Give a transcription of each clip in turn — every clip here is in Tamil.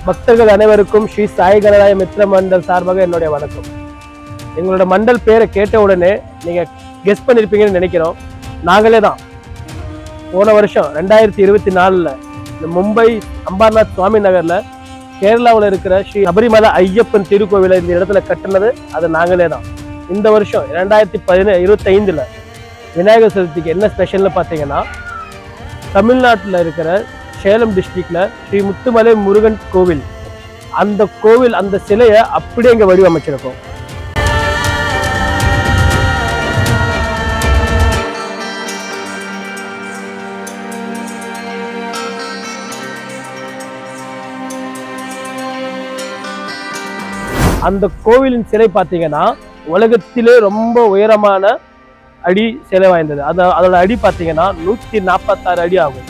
பக்தர்கள் அனைவருக்கும் ஸ்ரீ சாய் கணராய மித்ர மண்டல் சார்பாக என்னுடைய வணக்கம். எங்களோட மண்டல் பேரை கேட்ட உடனே நீங்க கெஸ் பண்ணிருப்பீங்கன்னு நினைக்கிறோம். நாங்களே தான் போன வருஷம் 2024 இந்த மும்பை அம்பார்நாத் சுவாமி நகர்ல கேரளாவில் இருக்கிற ஸ்ரீ சபரிமலை ஐயப்பன் திருக்கோவிலை இந்த இடத்துல கட்டினது அது நாங்களே தான். இந்த வருஷம் 2025 விநாயகர் சதுர்த்திக்கு என்ன ஸ்பெஷல்னு பார்த்தீங்கன்னா, தமிழ்நாட்டில் இருக்கிற சேலம் டிஸ்ட்ரிக்ட்ல ஸ்ரீ முத்துமலை முருகன் கோவில், அந்த கோவில் அந்த சிலையை அப்படியே இங்க வடிவமைச்சிருக்கோம். அந்த கோவிலின் சிலை பார்த்தீங்கன்னா உலகத்திலே ரொம்ப உயரமான அடி சிலை வாய்ந்தது. அதோட அடி பார்த்தீங்கன்னா 146 அடி ஆகும்.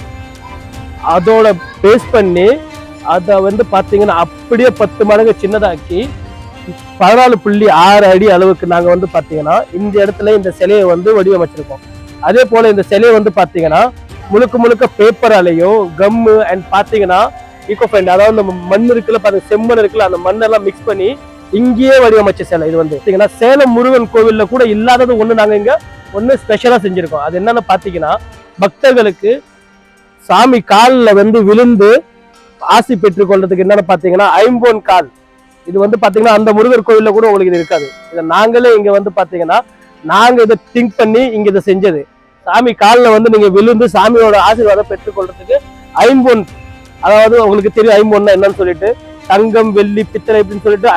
அதோட பேஸ் பண்ணி அதை பார்த்தீங்கன்னா அப்படியே 10 மடங்கு சின்னதாக்கி 14.6 அடி அளவுக்கு நாங்கள் பார்த்தீங்கன்னா இந்த இடத்துல இந்த சிலையை வடிவமைச்சிருக்கோம். அதே போல இந்த சிலையை பார்த்தீங்கன்னா முழுக்க முழுக்க பேப்பராலையும் கம்மு அண்ட் பார்த்தீங்கன்னா ஈகோ ஃப்ரெண்ட், அதாவது இந்த மண் இருக்குல்ல பாருங்க, செம்மண் இருக்குல்ல, அந்த மண்ணெல்லாம் மிக்ஸ் பண்ணி இங்கேயே வடிவமைச்ச சிலை. இது பார்த்தீங்கன்னா சேலம் முருகன் கோவில்ல கூட இல்லாதது ஒன்று நாங்கள் இங்கே ஒன்று ஸ்பெஷலாக செஞ்சுருக்கோம். அது என்னன்னு பார்த்தீங்கன்னா, பக்தர்களுக்கு சாமி காலில் விழுந்து ஆசி பெற்றுக்கொள்றதுக்கு என்னன்னு பார்த்தீங்கன்னா ஐம்பொன் கால். இது பார்த்தீங்கன்னா அந்த முருகர் கோவிலில் கூட உங்களுக்கு இது இருக்காது. இதை நாங்களே இங்கே பார்த்தீங்கன்னா நாங்கள் இதை திங்க் பண்ணி இங்கே இதை செஞ்சது. சாமி காலில் நீங்கள் விழுந்து சாமியோட ஆசீர்வாதம் பெற்றுக்கொள்றதுக்கு ஐம்பொன், அதாவது உங்களுக்கு தெரியும் ஐம்பொன்னா என்னன்னு சொல்லிட்டு, தங்கம் வெள்ளி பித்தளை அப்படின்னு சொல்லிட்டு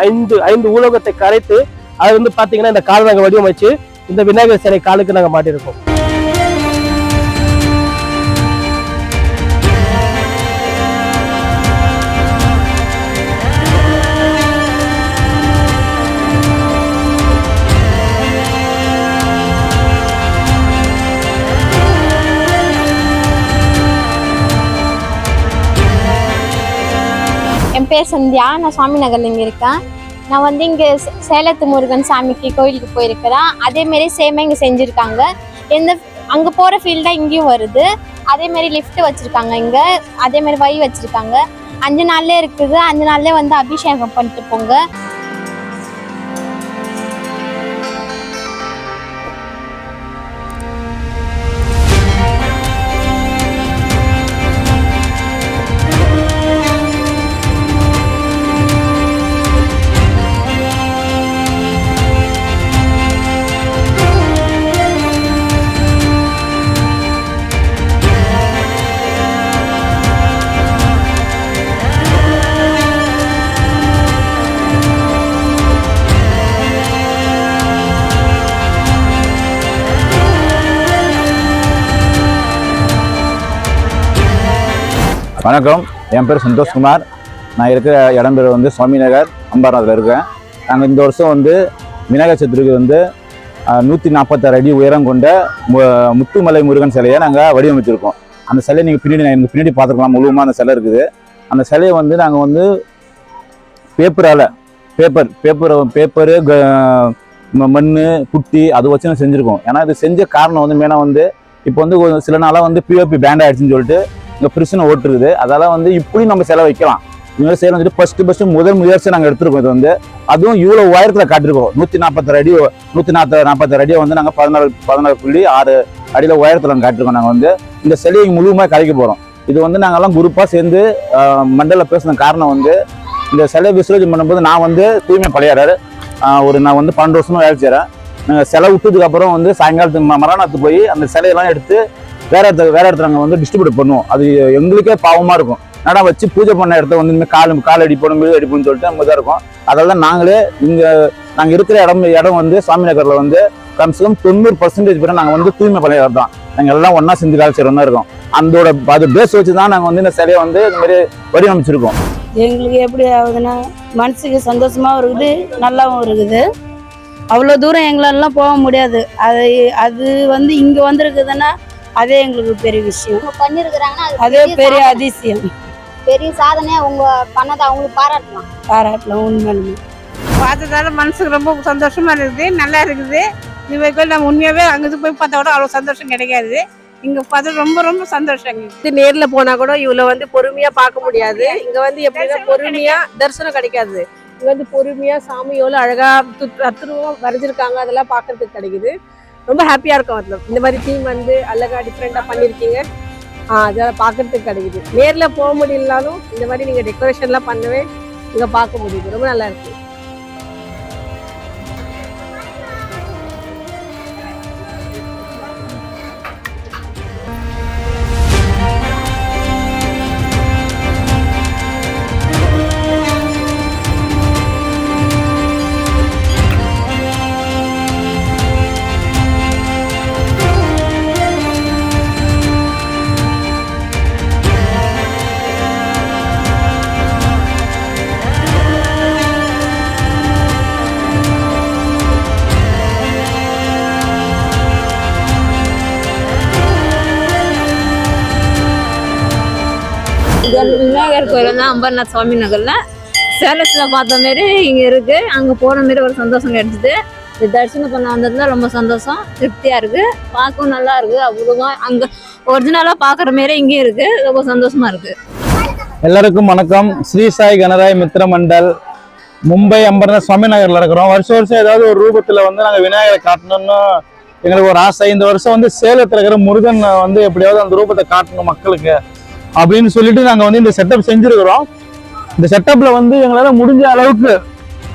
ஐந்து ஊலகத்தை கரைத்து அது பார்த்தீங்கன்னா இந்த காலை நாங்கள் வடிவமைச்சு இந்த விநாயகர் சிலை காலுக்கு நாங்கள் மாட்டியிருக்கோம். என் பேர் சந்தியா. நான் சுவாமி நகர்ல இங்கே இருக்கேன். நான் இங்கே சேலத்து முருகன் சாமிக்கு கோயிலுக்கு போயிருக்கிறேன். அதேமாரி சேமாக இங்கே செஞ்சுருக்காங்க. அங்கே போகிற ஃபீல்டாக இங்கேயும் வருது. அதேமாரி லிஃப்ட் வச்சுருக்காங்க இங்கே. அதேமாரி வழி வச்சுருக்காங்க. 5 நாள்லேயே இருக்குது. 5 நாள்லேயே அபிஷேகம் பண்ணிட்டு போங்க. வணக்கம், என் பேர் சந்தோஷ்குமார். நான் இருக்கிற இடம் பேர் சுவாமி நகர் அம்பார்நாத்தில் இருக்கேன். நாங்கள் இந்த வருஷம் விநாயகர் சதுர்த்திக்கு 146 அடி உயரம் கொண்ட முத்துமலை முருகன் சிலையை நாங்கள் வடிவமைச்சிருக்கோம். அந்த சிலையை நீங்கள் எனக்கு பின்னாடி பார்த்துருக்கலாம். முழுவதுமாக அந்த சிலை இருக்குது. அந்த சிலையை நாங்கள் பேப்பரு மண் குட்டி அது வச்சு செஞ்சுருக்கோம். ஏன்னா இது செஞ்ச காரணம் மெயினாக இப்போ சில நாளாக பிஓபி பேண்ட் ஆகிடுச்சுன்னு சொல்லிட்டு இங்கே பிரச்சனை ஓட்டுருக்குது. அதால் இப்படி நம்ம செலவு வைக்கலாம். இந்த மாதிரி சேலம் ஃபஸ்ட்டு முதல் முயற்சி நாங்கள் எடுத்துருக்கோம். இது அதுவும் இவ்வளோ உயரத்தில் காட்டிருக்கோம். 146 அடி 146 அடியை நாங்கள் 14.6 அடியில் உயரத்தில் நாங்கள் காட்டிருக்கோம். நாங்கள் இந்த சிலையை முழுமையாக கலைக்க போகிறோம். இது நாங்கள்லாம் குரூப்பாக சேர்ந்து மண்டலில் பேசின காரணம் இந்த சிலை விசர்ஜன் பண்ணும்போது நான் தூய்மை பழையாளர். நான் 12 வருஷமாக வேலை செய்கிறேன். நாங்கள் சிலை விட்டதுக்கப்புறம் சாயங்காலத்துக்கு மரணத்துக்கு போய் அந்த சிலையெல்லாம் எடுத்து வேற இடத்துல நாங்கள் டிஸ்ட்ரிபியூட் பண்ணுவோம். அது எங்களுக்கே பாவமாக இருக்கும். நடா வச்சு பூஜை பண்ண இடத்த இனிமேல் கால் அடிப்போம் மீது அடிப்போம்னு சொல்லிட்டு நம்ம தான் இருக்கோம். அதனால தான் நாங்கள் இருக்கிற இடம் சுவாமி நகரில் கம்சம் 90% பேர் நாங்கள் தூய்மை பழையாளர் தான். நாங்கள் எல்லாம் ஒன்றா செஞ்சு வேலை செய்கிறோம் தான் இருக்கோம். அது பேஸ் வச்சு தான் நாங்கள் இந்த சிலையை இந்த மாதிரி வடிவமைச்சிருக்கோம். எங்களுக்கு எப்படி ஆகுதுன்னா, மனசுக்கு சந்தோஷமாகவும் இருக்குது, நல்லாவும் இருக்குது. அவ்வளோ தூரம் எங்களெல்லாம் போக முடியாது. அது இங்கே வந்திருக்குதுன்னா அதே எங்களுக்கு பெரிய விஷயம். பண்ணிருக்கிறாங்கன்னா அதே பெரிய அதிசயம், பெரிய சாதனையா அவங்க பண்ணதை அவங்களுக்கு பாராட்டலாம். உண்மையுமே பார்த்ததால மனசுக்கு ரொம்ப சந்தோஷமா இருக்குது, நல்லா இருக்குது. இது நம்ம உண்மையாவே அங்கிருந்து போய் பார்த்தா கூட அவ்வளோ சந்தோஷம் கிடைக்காது. இங்க பார்த்து ரொம்ப ரொம்ப சந்தோஷம் எங்களுக்கு. நேர்ல போனா கூட இவ்வளவு வந்து பொறுமையா பார்க்க முடியாது. இங்க வந்து எப்படின்னா பொறுமையா தரிசனம் கிடைக்காது. இங்க வந்து பொறுமையா சாமி எவ்வளவு அழகா தத்ரூபமா வரைஞ்சிருக்காங்க, அதெல்லாம் பார்க்கறதுக்கு கிடைக்குது. ரொம்ப ஹாப்பியா இருக்கும். அதுல இந்த மாதிரி தீம் வந்து அழகா டிஃப்ரெண்டா பண்ணிருக்கீங்க. அதெல்லாம் பார்க்கறதுக்கு கிடைக்குது. நேர்ல போக முடியலனாலும் இந்த மாதிரி நீங்க டெக்கரேஷன்லாம் பண்ணவே இங்க பார்க்க முடியுது. ரொம்ப நல்லா இருக்கு. விநாயகர் கோயில் தான் அம்பர்நாத் சுவாமி நகர்ல. சேலத்தில் பார்த்த மாரி இங்கே இருக்கு. அங்கே போன மாரி ஒரு சந்தோஷம் கிடைச்சிது. இது தரிசனம் பண்ண வந்ததுல ரொம்ப சந்தோஷம், திருப்தியா இருக்கு. பார்க்கவும் நல்லா இருக்கு. அவ்வளோவா அங்கே ஒரிஜினலாக பார்க்குற மாரி இங்கேயும் இருக்கு. ரொம்ப சந்தோஷமா இருக்கு. எல்லாருக்கும் வணக்கம். ஸ்ரீ சாய் கணராய் மித்ர மண்டல் மும்பை அம்பர்நாத் சுவாமி நகர்ல இருக்கிறோம். வருஷம் ஏதாவது ஒரு ரூபத்துல வந்து நாங்கள் விநாயகரை காட்டணும்னு எங்களுக்கு ஒரு ஆசை. இந்த வருஷம் வந்து சேலத்தில் இருக்கிற முருகன் வந்து எப்படியாவது அந்த ரூபத்தை காட்டணும் மக்களுக்கு அப்படின்னு சொல்லிட்டு நாங்கள் வந்து இந்த செட்டப் செஞ்சிருக்கிறோம். இந்த செட்டப்ல வந்து எங்களால முடிஞ்ச அளவுக்கு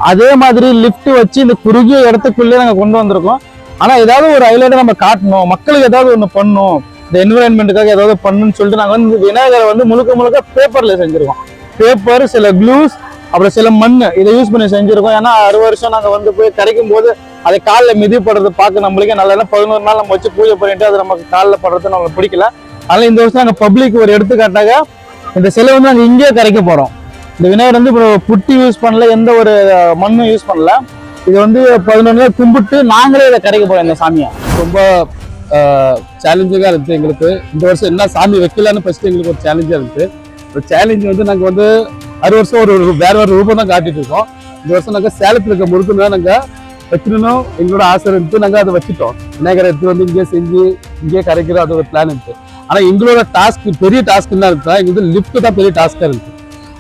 அதே மாதிரி லிஃப்ட் வச்சு இந்த குறுகிய இடத்துக்குள்ளே நாங்கள் கொண்டு வந்திருக்கோம். ஆனா ஏதாவது ஒரு ஹைலைட்டை நம்ம காட்டணும், மக்களுக்கு ஏதாவது ஒன்று பண்ணணும், இந்த என்விரான்மெண்ட்டுக்காக ஏதாவது பண்ணணும்னு சொல்லிட்டு நாங்கள் வந்து விநாயகரை வந்து முழுக்க பேப்பர்ல செஞ்சிருக்கோம். பேப்பர், சில க்ளூஸ், அப்புறம் சில மண், இதை யூஸ் பண்ணி செஞ்சிருக்கோம். ஏன்னா 6 வருஷம் நாங்கள் வந்து போய் கிடைக்கும் போது அதை காலில் மிதிப்படுறது பார்க்க நம்மளுக்கே நல்லா 11 நாள் நம்ம வச்சு பூஜை பண்ணிட்டு அது நமக்கு காலில் படுறது நம்மளுக்கு பிடிக்கல. அதனால இந்த வருஷம் நாங்கள் பப்ளிக் ஒரு எடுத்துக்காட்டாக இந்த சிலை வந்து நாங்கள் இங்கேயே கரைக்க போறோம். இந்த விநாயகர் வந்து இப்போ புட்டி யூஸ் பண்ணல, எந்த ஒரு மண்ணும் யூஸ் பண்ணல. இது வந்து 11 நாள் கும்பிட்டு நாங்களே இதை கரைக்க போறோம் இந்த சாமியை. ரொம்ப சேலஞ்சிங்காக இருந்துச்சு எங்களுக்கு. இந்த வருஷம் என்ன சாமி வைக்கலான்னு ஃபர்ஸ்ட் எங்களுக்கு ஒரு சேலஞ்சாக இருந்துச்சு. ஒரு சேலஞ்ச் வந்து நாங்கள் வந்து 6 வருஷம் வேற ஒரு ரூபம் தான் காட்டிட்டு இருக்கோம். இந்த வருஷம் நாங்கள் சேலத்தில் இருக்க முருகனை நாங்கள் வைக்கணும் எங்களோட ஆசை இருந்துச்சு. நாங்கள் அதை வச்சுட்டோம். விநாயகரை எடுத்து வந்து இங்கேயே செஞ்சு இங்கேயே கரைக்கிறோம், அது ஒரு பிளான் இருந்துச்சு. ஆனால் எங்களோட டாஸ்க் பெரிய டாஸ்க் என்ன இருக்குன்னா, எங்களுக்கு லிஃப்ட் தான் பெரிய டாஸ்காக இருந்துச்சு.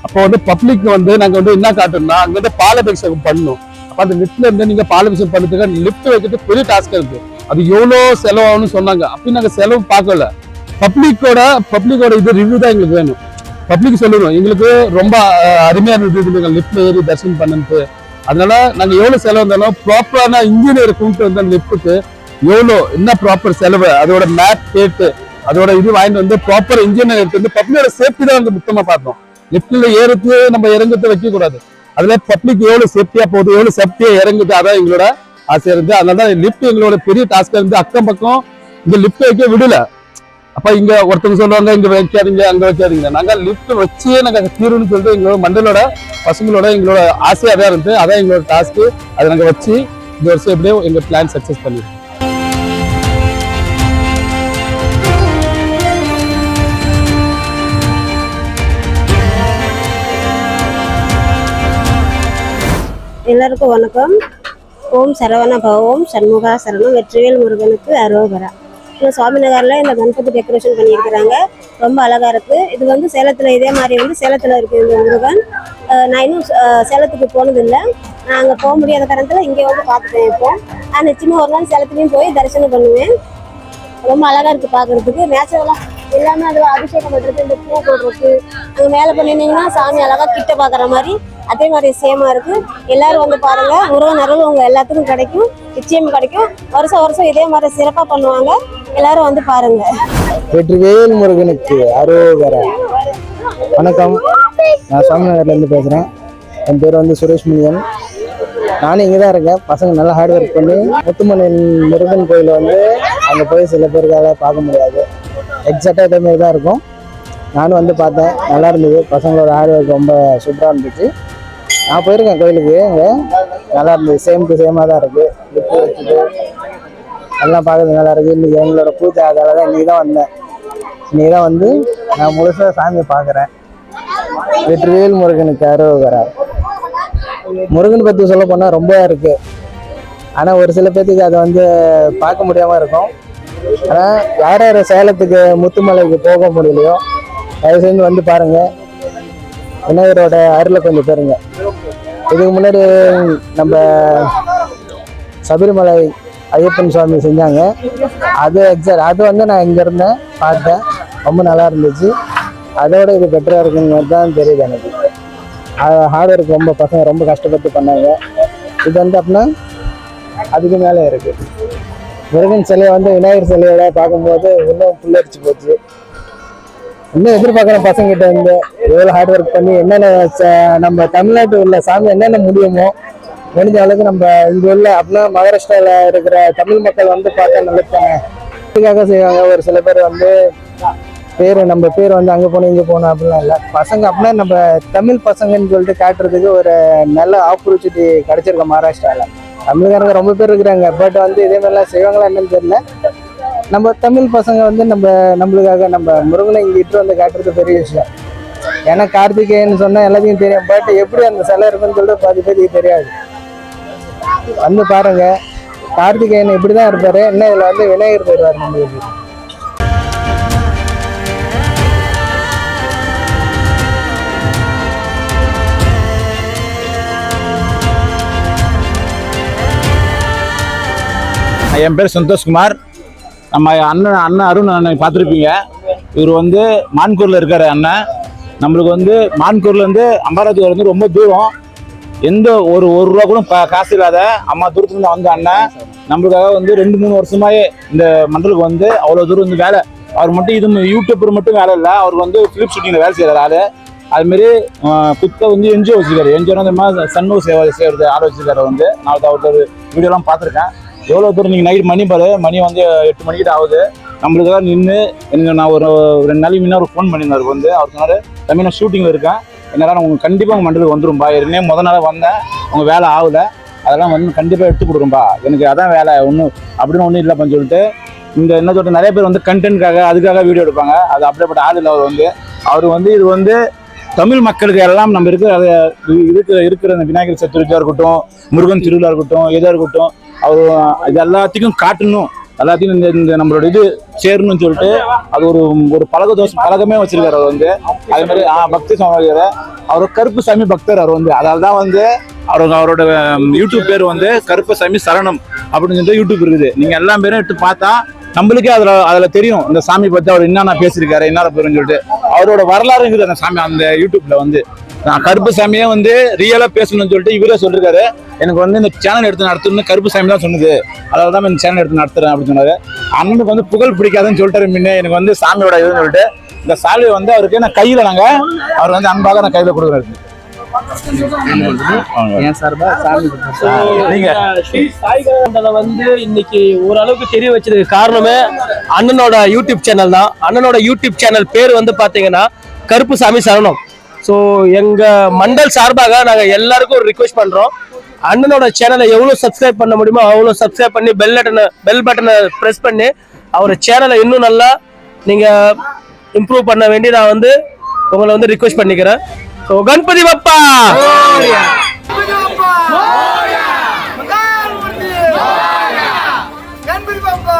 அப்போ வந்து பப்ளிக் வந்து நாங்கள் வந்து என்ன காட்டணும்னா அங்கே வந்து பாலாபிஷேகம் பண்ணணும். அப்போ அந்த லிஃப்ட்ல இருந்து நீங்கள் பாலாபிஷேகம் பண்ணுறதுக்கு லிஃப்ட் வைக்கிறது பெரிய டாஸ்காக இருக்கு. அது எவ்வளோ செலவாகும்னு சொன்னாங்க. அப்படி நாங்கள் செலவு பார்க்கல. பப்ளிக்கோட இது ரிவ்யூ தான் எங்களுக்கு வேணும். பப்ளிக் சொல்லணும் எங்களுக்கு ரொம்ப அருமையா இருந்தது நீங்கள் லிஃப்ட்ல ஏறி தரிசனம் பண்ணுறது. அதனால நாங்கள் எவ்வளோ செலவு இருந்தாலும் ப்ராப்பரான இன்ஜினியரை கூப்பிட்டு வந்து அந்த லிஃப்ட்டுக்கு எவ்வளோ என்ன ப்ராப்பர் செலவு, அதோட மேப் கேட்டு அதோட இது வாங்கிட்டு வந்து ப்ராப்பர் இன்ஜினியர் எடுத்து வந்து பப்ளிக்கோட சேஃப்டி தான் வந்து முக்கியமாக பார்த்தோம். லிஃப்ட்ல ஏறுறது நம்ம இறங்குறது வைக்க கூடாது. அதுல பப்ளிக் எவ்வளவு சேஃப்டியா போகுது, எவ்வளவு சேஃப்டியா இறங்குது, அதான் எங்களோட ஆசை இருந்து. அதனால லிஃப்ட் எங்களோட பெரிய டாஸ்கா இருந்து அக்கம் பக்கம் இந்த லிஃப்ட் வைக்க விடல. அப்ப இங்க ஒருத்தவங்க சொல்லுவாங்க இங்க வைக்காதீங்க அங்க வைக்காதீங்க. நாங்க லிஃப்ட் வச்சே நாங்க தீர்வுன்னு சொல்லிட்டு எங்களோட மண்டலோட பசங்களோட எங்களோட ஆசையா தான் இருந்து. அதான் எங்களோட டாஸ்க். அதை நாங்க வச்சு இந்த வருஷம் எப்படியோ எங்க பிளான் சக்சஸ் பண்ணிருக்கோம். எல்லாருக்கும் வணக்கம். ஓம் சரவண பவ, ஓம் சண்முகா சரணம், வெற்றிவேல் முருகனுக்கு அரோகரா. இந்த சுவாமி நகரில் இந்த கணபதி டெக்கரேஷன் பண்ணியிருக்கிறாங்க. ரொம்ப அழகாக இருக்குது. இது வந்து சேலத்தில் இதே மாதிரி வந்து சேலத்தில் இருக்குது இந்த முருகன். நான் இன்னும் சேலத்துக்கு போனதில்லை. நான் அங்கே போக முடியாத காரணத்தில் இங்கே வந்து பார்த்துட்டேன். இப்போ நான் நிச்சயமாக ஒரு நாள் சேலத்துலேயும் போய் தரிசனம் பண்ணுவேன். ரொம்ப அழகாக இருக்குது பார்க்குறதுக்கு. நேச்சுரலாக எல்லாமே அதில் அபிஷேகம் பண்ணுறது, இந்த பூ போடுறது, அங்கே மேலே பண்ணினீங்கன்னா சாமி அழகாக கிட்ட பார்க்குற மாதிரி அதே மாதிரி சேமா இருக்கு. எல்லாரும் வந்து பாருங்க. முருகன் அருள் உங்க எல்லாத்துக்கும் கிடைக்கும், நிச்சயம் கிடைக்கும். வருஷம் இதே மாதிரி சிறப்பா பண்ணுவாங்க. எல்லாரும் வந்து பாருங்க. வெற்றிவேல் முருகனுக்கு அரோகரா. வணக்கம், நான் சுவாமி நகர்ல இருந்து பேசுறேன். என் பேர் வந்து சுரேஷ் முனியன். நானும் இங்கே தான் இருக்கேன். பசங்க நல்லா ஹார்ட் ஒர்க் பண்ணி முத்துமலை முருகன் கோயில் வந்து அங்கே போய் சில பேருக்காக பார்க்க முடியாது. எக்ஸாக்டாக இதே மாதிரி தான் இருக்கும். நானும் வந்து பார்த்தேன், நல்லா இருந்தது. பசங்களோட ஹார்ட் ஒர்க் ரொம்ப சூப்பராக இருந்துச்சு. நான் போயிருக்கேன் கோயிலுக்கு, அங்கே நல்லா இருந்தது. சேம் டு சேமாக தான் இருக்குது. லிஃப்ட் வச்சுட்டு எல்லாம் பார்க்கறது நல்லா இருக்குது. இன்றைக்கி எங்களோட பூஜை அதால தான் இன்றைக்கி தான் வந்தேன். இன்றைக்கி தான் வந்து நான் முழுசாக சாமியை பார்க்குறேன். வெற்றிவேல் முருகனுக்கு அரோகரா. முருகன் பற்றி சொல்ல போனால் ரொம்ப இருக்குது. ஆனால் ஒரு சில பேர்த்துக்கு அதை வந்து பார்க்க முடியாமல் இருக்கும். ஆனால் யார் யார் சேலத்துக்கு முத்துமலைக்கு போக முடியலையோ தயவு செஞ்சு வந்து பாருங்க, விநாயகரோட அருளை கொஞ்சம் பெறுங்க. இதுக்கு முன்னாடி நம்ம சபரிமலை ஐயப்பன் சுவாமி செஞ்சாங்க, அது வந்து நான் இங்கே இருந்தேன் பார்த்தேன், ரொம்ப நல்லா இருந்துச்சு. அதோட இது பெட்டராக இருக்குன்னு தான் தெரியுது எனக்கு. ஹார்ட் ஒர்க் ரொம்ப பசங்க ரொம்ப கஷ்டப்பட்டு பண்ணாங்க. இது வந்து அப்படின்னா அதுக்கு மேலே இருக்கு. முருகன் சிலையை வந்து விநாயகர் சிலையோட பார்க்கும்போது இன்னும் புல்லரிச்சு போச்சு. இன்னும் எதிர்பார்க்குற பசங்கிட்ட வந்து எவ்வளோ ஹார்ட் ஒர்க் பண்ணி என்னென்ன நம்ம தமிழ்நாட்டில் உள்ள சாமி என்னென்ன முடியுமோ முடிஞ்ச அளவுக்கு நம்ம இங்கே உள்ள அப்படின்னா மகாராஷ்டிராவில் இருக்கிற தமிழ் மக்கள் வந்து பார்த்தா நல்லதாங்க இதுக்காக செய்வாங்க. ஒரு சில பேர் வந்து நம்ம பேர் வந்து அங்கே போகணும் இங்கே போகணும் அப்படிலாம் இல்லை. பசங்க அப்படின்னா நம்ம தமிழ் பசங்கன்னு சொல்லிட்டு காட்டுறதுக்கு ஒரு நல்ல ஆப்பர்ச்சுனிட்டி கிடைச்சிருக்க மகாராஷ்டிராவில். தமிழ்காரங்க ரொம்ப பேர் இருக்கிறாங்க, பட் வந்து இதே மாதிரிலாம் செய்வாங்களா என்னன்னு தெரியல. நம்ம தமிழ் பசங்க வந்து நம்மளுக்காக நம்ம முருகனை இங்கே இட்டு வந்து காட்டுறது பெரிய விஷயம். ஏன்னா கார்த்திகேயன்னு சொன்னால் எல்லாத்தையும் தெரியும், பட் எப்படி அந்த சிலை இருக்குன்னு சொல்லிட்டு பாதி பேருக்கு தெரியாது. வந்து பாருங்க, கார்த்திகேயன் இப்படி தான் இருப்பாரு, என்ன இதில் வந்து விநாயகர் போயிடுவார் நம்மளுக்கு. என் பேர் சந்தோஷ்குமார். நம்ம அண்ணன் அருண் அண்ணன் பார்த்துருப்பீங்க. இவர் வந்து மான்கூரில் இருக்காரு அண்ணன். நம்மளுக்கு வந்து மான்கூர்லேருந்து அம்பாராஜூர் வந்து ரொம்ப தூரம், எந்த ஒரு ரூபா கூட காசு இல்லாத அம்மா தூரத்துலேருந்து வந்த அண்ணன் நம்மளுக்காக வந்து 2-3 வருஷமாயே இந்த மண்டலுக்கு வந்து அவ்வளோ தூரம் வந்து வேலை. அவர் மட்டும் இது யூடியூப்பர் மட்டும் வேலை இல்லை, அவருக்கு வந்து ஃபிலிப் ஷூட்டிங்கில் வேலை செய்கிறார் ஆள். அதுமாரி குத்த வந்து என்ஜிஓ வச்சுருக்காரு. என்ஜிஓ வந்து சன்னு சேவை செய்கிறது ஆள் வச்சுருக்காரு. வந்து நான் அவர்கிட்ட வீடியோலாம் பார்த்துருக்கேன். எவ்வளோ தூரம் நீங்கள் நைட் மணி வந்து 8 மணிக்கிட்ட ஆகுது. நம்மளுக்காக நின்று நான் ஒரு 2 நாளைக்கு முன்னாடி ஒரு ஃபோன் பண்ணியிருந்தாரு. வந்து அவர் சொன்னார், தம்பி நான் ஷூட்டிங்கில் இருக்கேன், என்னால் உங்களுக்கு கண்டிப்பாக உங்கள் மண்டலுக்கு வந்துரும்பா, ஏற்கனவே முதல் நாள் வந்தேன், உங்கள் வேலை ஆகலை, அதெல்லாம் வந்து கண்டிப்பாக எடுத்து கொடுக்குறோம்பா, எனக்கு அதான் வேலை, ஒன்றும் ஒன்றும் இல்லைப்பான்னு சொல்லிட்டு இந்த என்ன சொல்லிட்டு நிறைய பேர் வந்து கண்டென்ட்காக அதுக்காக வீடியோ எடுப்பாங்க. அது அப்படியேப்பட்ட ஆள் இல்லை. அவர் வந்து இது வந்து தமிழ் மக்களுக்கு எல்லாம் நம்ம இருக்கிற இந்த விநாயகர் சதுர்த்தியாக இருக்கட்டும், முருகன் திருவிழா இருக்கட்டும், எதாக இருக்கட்டும், அவர் இது எல்லாத்தையும் காட்டணும், எல்லாத்தையும் இந்த நம்மளோட இது சேரணும்னு சொல்லிட்டு அது ஒரு பழக்கமே வச்சிருக்காரு. அவர் வந்து அதே மாதிரி பக்தி சமாளிக்கிற அவர் கருப்புசாமி பக்தர். அவர் வந்து அதனால தான் வந்து அவரோட யூடியூப் பேர் வந்து கருப்புசாமி சரணம் அப்படின்னு சொல்லிட்டு யூடியூப் இருக்குது. நீங்க எல்லா பேரும் எடுத்து பார்த்தா நம்மளுக்கே அதுல தெரியும் இந்த சாமி பத்தி அவர் என்னென்ன பேசியிருக்காரு, என்ன பேருன்னு சொல்லிட்டு அவரோட வரலாறு இருக்குது அந்த சாமி அந்த யூடியூப்ல. வந்து நான் கருப்புசாமியே வந்து ரியலா பேசணும்னு சொல்லிட்டு இவரே சொல்லிருக்காரு. எனக்கு வந்து இந்த சேனல் எடுத்து நடத்தணும்னு கருப்புசாமி தான் சொன்னது, அதனால தான் இந்த சேனல் எடுத்து நடத்துறேன் அப்படின்னு சொன்னாரு. அண்ணனுக்கு வந்து புகழ் பிடிக்காதுன்னு சொல்லிட்டாரு முன்னே. எனக்கு வந்து சாமியோட இதுன்னு சொல்லிட்டு இந்த சாமியை வந்து அவருக்கு நான் கையில அவர் வந்து அன்பாக நான் கையில கொடுக்குறாரு. வந்து இன்னைக்கு ஓரளவுக்கு தெரிய வச்சதுக்கு காரணமே அண்ணனோட யூடியூப் சேனல் தான். அண்ணனோட யூடியூப் சேனல் பேர் வந்து பாத்தீங்கன்னா கருப்புசாமி சரணம். ஸோ எங்க மண்டல் சார்பாக நாங்க எல்லாருக்கும் ஒரு ரிக்வெஸ்ட் பண்றோம், அண்ணனோட சேனலை எவ்வளவு சப்ஸ்கிரைப் பண்ண முடியுமோ அவ்வளோ சப்ஸ்கிரைப் பண்ணி பெல் பட்டனை பிரஸ் பண்ணி அவர் சேனலை இன்னும் நல்லா நீங்க இம்ப்ரூவ் பண்ண வேண்டி நான் வந்து உங்களை வந்து ரிக்வெஸ்ட் பண்ணிக்கிறேன். ஸோ கணபதி பப்பா கணபதி பப்பா